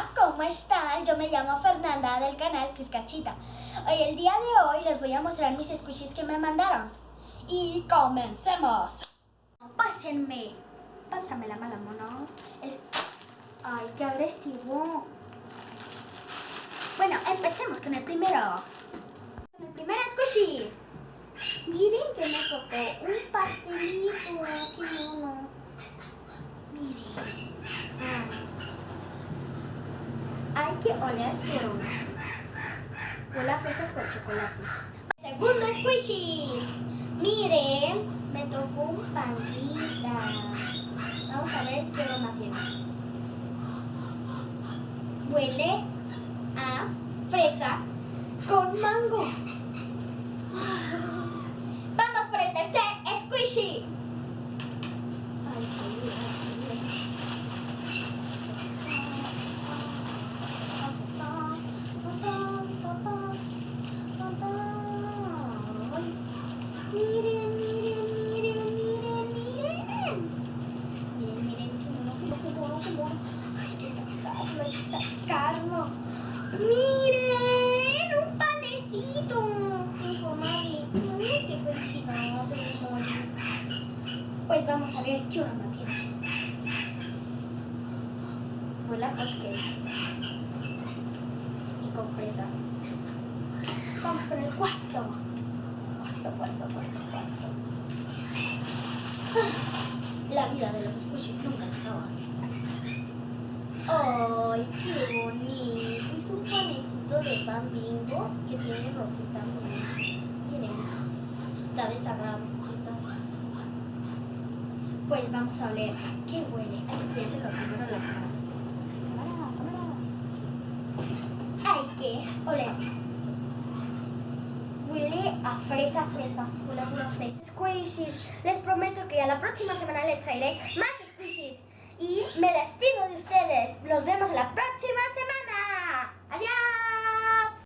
Hola, ¿cómo están? Yo me llamo Fernanda del canal Criscachita. El día de hoy les voy a mostrar mis squishies que me mandaron. Y comencemos. Pásame la mala mano. Ay, qué agresivo. Bueno, empecemos con el primero. Con el primer squishy. Miren que me tocó un pastelito. Qué mono. Miren. Hay que oler su aroma. Huele a fresas con chocolate. Segundo squishy. Miren, me tocó un pandita. Vamos a ver qué aroma tiene. Huele a fresa con mango. Vamos por el tercer squishy. Miren, hay que sacarlo. Miren, un panecito en forma de... ¡Qué felicidad! Pues vamos a ver qué aroma tiene. Huele a cupcake y con fresa. Vamos con el cuarto. Cuarto. La vida de los squishies nunca se acaba. ¡Ay, qué bonito! Es un panecito de pan Bimbo que tiene rosita. Miren, está desarmado. Pues vamos a oler. ¿Qué huele? Hay que tirárselo primero a la cámara. Sí. Hay que oler. Huele a fresa. Huele a pura fresa. Squishies. Les prometo que a la próxima semana les traeré más squishies. Y me despido de ustedes. Nos vemos en la próxima.